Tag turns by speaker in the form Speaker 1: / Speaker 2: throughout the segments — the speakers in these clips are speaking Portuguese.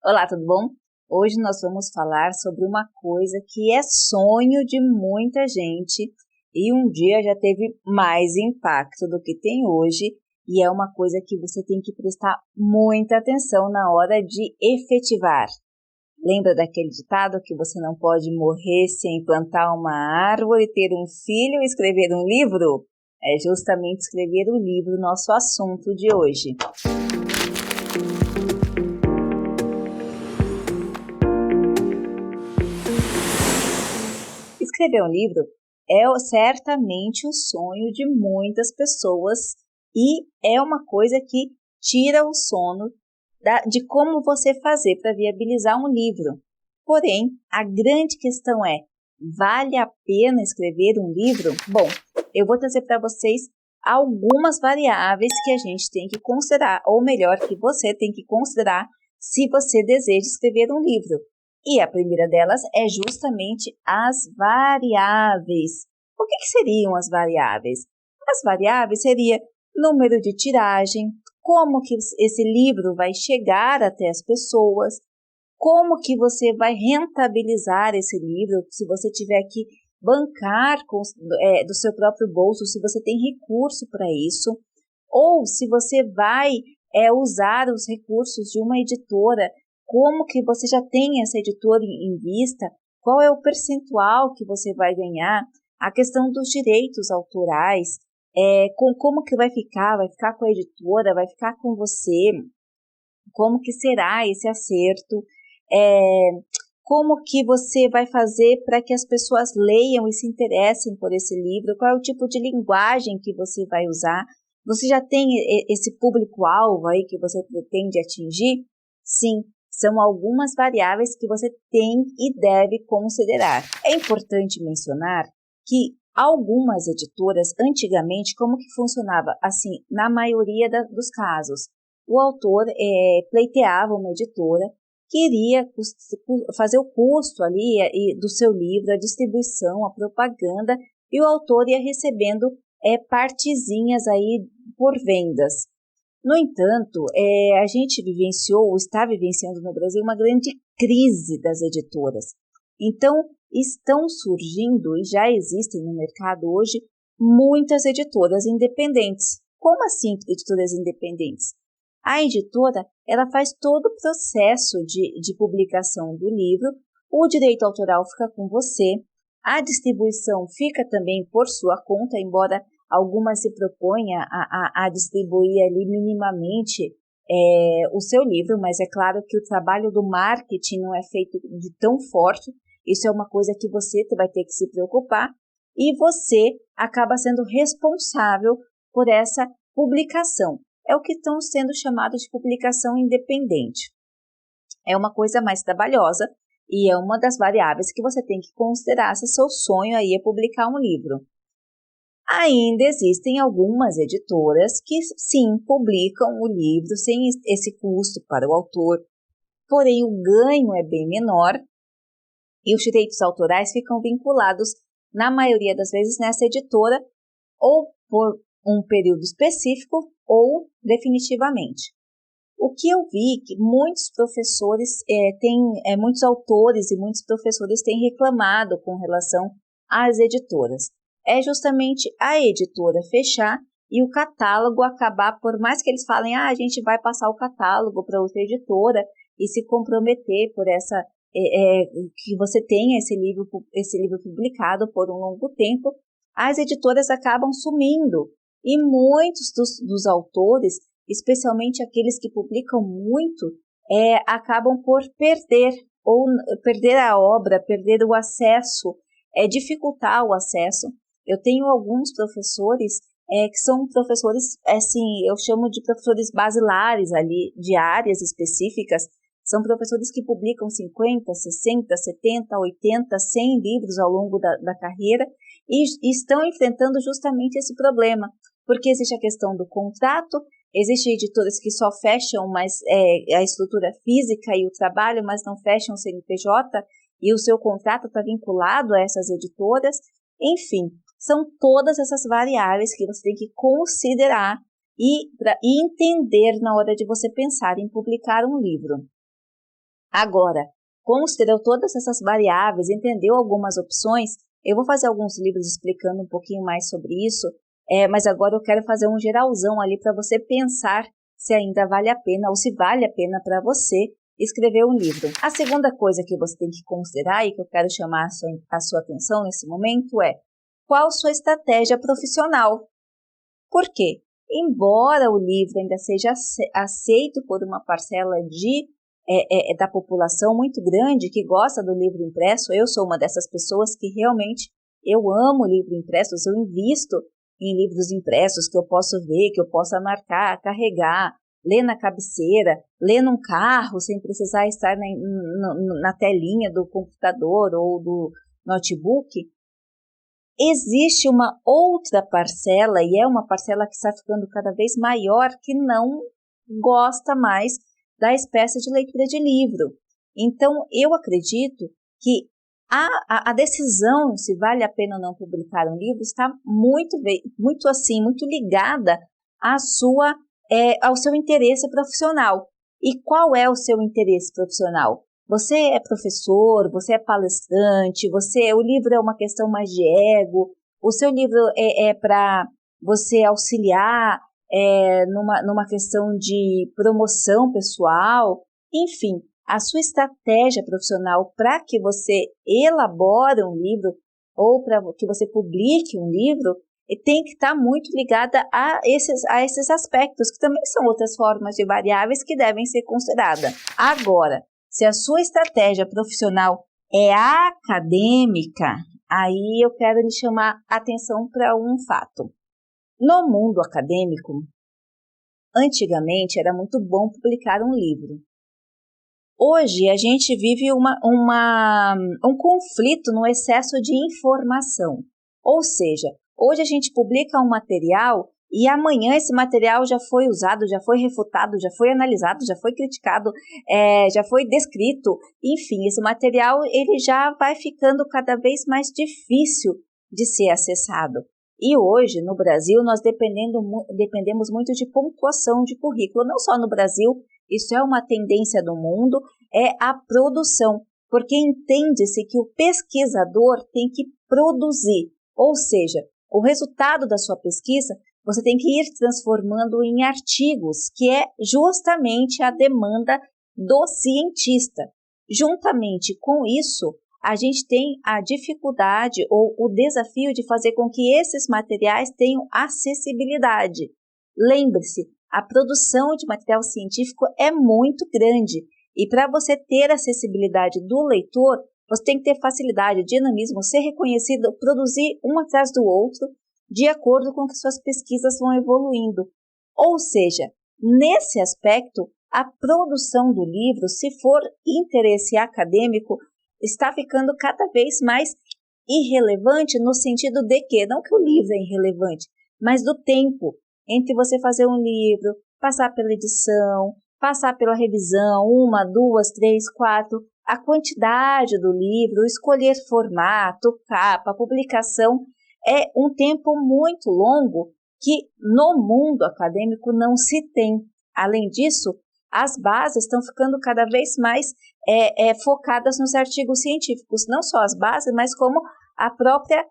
Speaker 1: Olá, tudo bom? Hoje nós vamos falar sobre uma coisa que é sonho de muita gente e um dia já teve mais impacto do que tem hoje, e é uma coisa que você tem que prestar muita atenção na hora de efetivar. Lembra daquele ditado que você não pode morrer sem plantar uma árvore, ter um filho e escrever um livro? É justamente escrever o livro nosso assunto de hoje. Escrever um livro é certamente o sonho de muitas pessoas e é uma coisa que tira o sono de como você fazer para viabilizar um livro. Porém, a grande questão é, vale a pena escrever um livro? Bom, eu vou trazer para vocês algumas variáveis que a gente tem que considerar, ou melhor, que você tem que considerar se você deseja escrever um livro. E a primeira delas é justamente as variáveis. O que seriam as variáveis? As variáveis seria número de tiragem, como que esse livro vai chegar até as pessoas, como que você vai rentabilizar esse livro, se você tiver que bancar do seu próprio bolso, se você tem recurso para isso, ou se você vai usar os recursos de uma editora, como que você já tem essa editora em vista, qual é o percentual que você vai ganhar, a questão dos direitos autorais, como que vai ficar com a editora, vai ficar com você, como que será esse acerto, como que você vai fazer para que as pessoas leiam e se interessem por esse livro, qual é o tipo de linguagem que você vai usar, você já tem esse público-alvo aí que você pretende atingir? Sim, são algumas variáveis que você tem e deve considerar. É importante mencionar que algumas editoras, antigamente, como que funcionava? Assim, na maioria dos casos, o autor pleiteava uma editora, queria fazer o custo ali do seu livro, a distribuição, a propaganda, e o autor ia recebendo partezinhas aí por vendas. No entanto, a gente está vivenciando no Brasil uma grande crise das editoras. Então, estão surgindo e já existem no mercado hoje muitas editoras independentes. Como assim editoras independentes? A editora, ela faz todo o processo de publicação do livro, o direito autoral fica com você, a distribuição fica também por sua conta, embora algumas se proponha a distribuir ali minimamente o seu livro, mas é claro que o trabalho do marketing não é feito de tão forte, isso é uma coisa que você vai ter que se preocupar, e você acaba sendo responsável por essa publicação. É o que estão sendo chamados de publicação independente. É uma coisa mais trabalhosa e é uma das variáveis que você tem que considerar se seu sonho aí é publicar um livro. Ainda existem algumas editoras que sim publicam o livro sem esse custo para o autor, porém o ganho é bem menor e os direitos autorais ficam vinculados, na maioria das vezes, nessa editora ou por um período específico ou definitivamente. O que eu vi que muitos professores muitos autores e muitos professores têm reclamado com relação às editoras. É justamente a editora fechar e o catálogo acabar, por mais que eles falem, a gente vai passar o catálogo para outra editora e se comprometer por essa que você tenha esse livro publicado por um longo tempo, as editoras acabam sumindo e muitos dos autores, especialmente aqueles que publicam muito, acabam por perder a obra, perder o acesso, dificultar o acesso. Eu tenho alguns professores que são professores, assim, eu chamo de professores basilares ali, de áreas específicas. São professores que publicam 50, 60, 70, 80, 100 livros ao longo da carreira e estão enfrentando justamente esse problema, porque existe a questão do contrato, existem editoras que só fecham a estrutura física e o trabalho, mas não fecham o CNPJ e o seu contrato está vinculado a essas editoras. Enfim, são todas essas variáveis que você tem que considerar e entender na hora de você pensar em publicar um livro. Agora, considerou todas essas variáveis, entendeu algumas opções, eu vou fazer alguns livros explicando um pouquinho mais sobre isso, mas agora eu quero fazer um geralzão ali para você pensar se ainda vale a pena ou se vale a pena para você escrever um livro. A segunda coisa que você tem que considerar e que eu quero chamar a sua atenção nesse momento é qual sua estratégia profissional. Por quê? Embora o livro ainda seja aceito por uma parcela da população muito grande que gosta do livro impresso, eu sou uma dessas pessoas que realmente eu amo livro impresso, eu invisto em livros impressos que eu posso ver, que eu possa marcar, carregar, ler na cabeceira, ler num carro sem precisar estar na telinha do computador ou do notebook. Existe uma outra parcela, e é uma parcela que está ficando cada vez maior, que não gosta mais da espécie de leitura de livro. Então, eu acredito que a decisão se vale a pena ou não publicar um livro está muito ligada ao seu interesse profissional. E qual é o seu interesse profissional? Você é professor, você é palestrante, o livro é uma questão mais de ego, o seu livro é para você auxiliar numa questão de promoção pessoal, enfim, a sua estratégia profissional para que você elabore um livro ou para que você publique um livro tem que estar muito ligada a esses aspectos, que também são outras formas de variáveis que devem ser consideradas. Agora, se a sua estratégia profissional é acadêmica, aí eu quero lhe chamar a atenção para um fato. No mundo acadêmico, antigamente era muito bom publicar um livro. Hoje a gente vive um conflito no excesso de informação. Ou seja, hoje a gente publica um material e amanhã esse material já foi usado, já foi refutado, já foi analisado, já foi criticado, já foi descrito. Enfim, esse material ele já vai ficando cada vez mais difícil de ser acessado. E hoje, no Brasil, nós dependemos muito de pontuação de currículo. Não só no Brasil, isso é uma tendência do mundo, é a produção. Porque entende-se que o pesquisador tem que produzir. Ou seja, o resultado da sua pesquisa você tem que ir transformando em artigos, que é justamente a demanda do cientista. Juntamente com isso, a gente tem a dificuldade ou o desafio de fazer com que esses materiais tenham acessibilidade. Lembre-se, a produção de material científico é muito grande e para você ter acessibilidade do leitor, você tem que ter facilidade, dinamismo, ser reconhecido, produzir um atrás do outro, de acordo com que suas pesquisas vão evoluindo. Ou seja, nesse aspecto, a produção do livro, se for interesse acadêmico, está ficando cada vez mais irrelevante no sentido de que, não que o livro é irrelevante, mas do tempo entre você fazer um livro, passar pela edição, passar pela revisão, 1, 2, 3, 4, a quantidade do livro, escolher formato, capa, publicação, é um tempo muito longo que no mundo acadêmico não se tem. Além disso, as bases estão ficando cada vez mais focadas nos artigos científicos, não só as bases, mas como a própria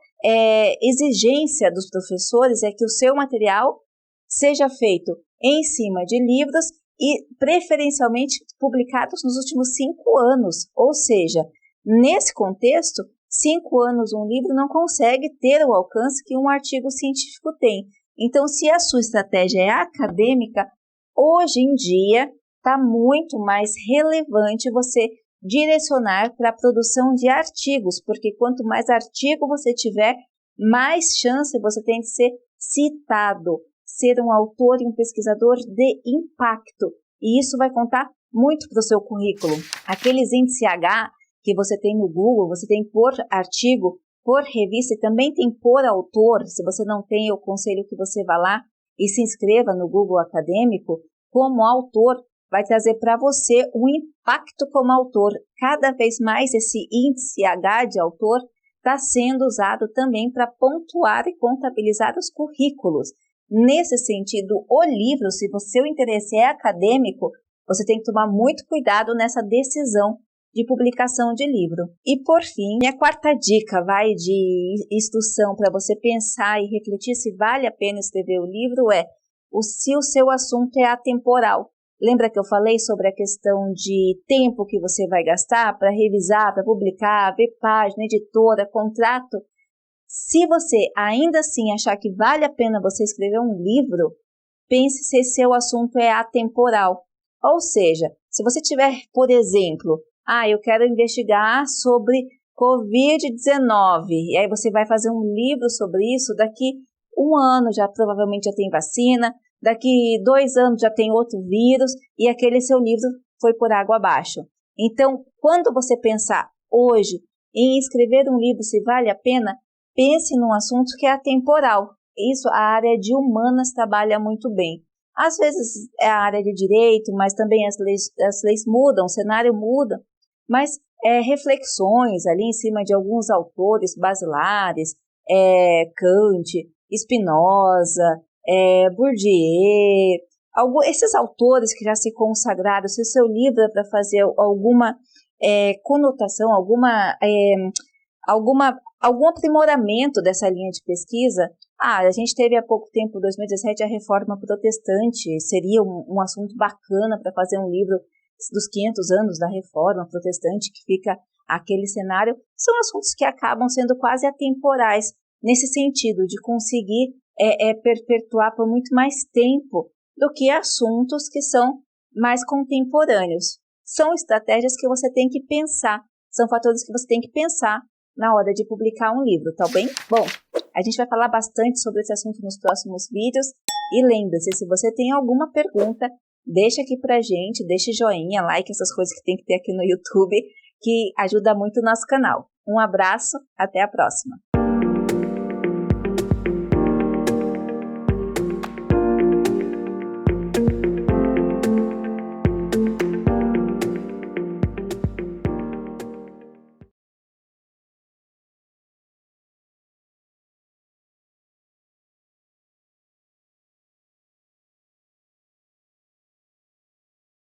Speaker 1: exigência dos professores é que o seu material seja feito em cima de livros e preferencialmente publicados nos últimos 5 anos, ou seja, nesse contexto, 5 anos um livro não consegue ter o alcance que um artigo científico tem. Então, se a sua estratégia é acadêmica, hoje em dia está muito mais relevante você direcionar para a produção de artigos, porque quanto mais artigo você tiver, mais chance você tem de ser citado, ser um autor e um pesquisador de impacto. E isso vai contar muito para o seu currículo. Aqueles índice H que você tem no Google, você tem por artigo, por revista e também tem por autor. Se você não tem, eu aconselho que você vá lá e se inscreva no Google Acadêmico. Como autor, vai trazer para você um impacto como autor. Cada vez mais esse índice H de autor está sendo usado também para pontuar e contabilizar os currículos. Nesse sentido, o livro, se o seu interesse é acadêmico, você tem que tomar muito cuidado nessa decisão de publicação de livro. E por fim, minha quarta dica vai de instrução para você pensar e refletir se vale a pena escrever o livro se o seu assunto é atemporal. Lembra que eu falei sobre a questão de tempo que você vai gastar para revisar, para publicar, ver página, editora, contrato? Se você ainda assim achar que vale a pena você escrever um livro, pense se seu assunto é atemporal. Ou seja, se você tiver, por exemplo, eu quero investigar sobre Covid-19, e aí você vai fazer um livro sobre isso, daqui 1 ano provavelmente já tem vacina, daqui 2 anos já tem outro vírus, e aquele seu livro foi por água abaixo. Então, quando você pensar hoje em escrever um livro, se vale a pena, pense num assunto que é atemporal. Isso a área de humanas trabalha muito bem. Às vezes é a área de direito, mas também as leis mudam, o cenário muda. Mas reflexões ali em cima de alguns autores basilares, Kant, Spinoza, Bourdieu, esses autores que já se consagraram, se o seu livro é para fazer alguma conotação, algum aprimoramento dessa linha de pesquisa. A gente teve há pouco tempo, 2017, a Reforma Protestante, seria um assunto bacana para fazer um livro dos 500 anos da Reforma Protestante, que fica aquele cenário. São assuntos que acabam sendo quase atemporais, nesse sentido de conseguir perpetuar por muito mais tempo do que assuntos que são mais contemporâneos. São estratégias que você tem que pensar, são fatores que você tem que pensar na hora de publicar um livro, tá bem? Bom, a gente vai falar bastante sobre esse assunto nos próximos vídeos. E lembre-se, se você tem alguma pergunta, deixa aqui pra gente, deixe joinha, like, essas coisas que tem que ter aqui no YouTube, que ajuda muito o nosso canal. Um abraço, até a próxima!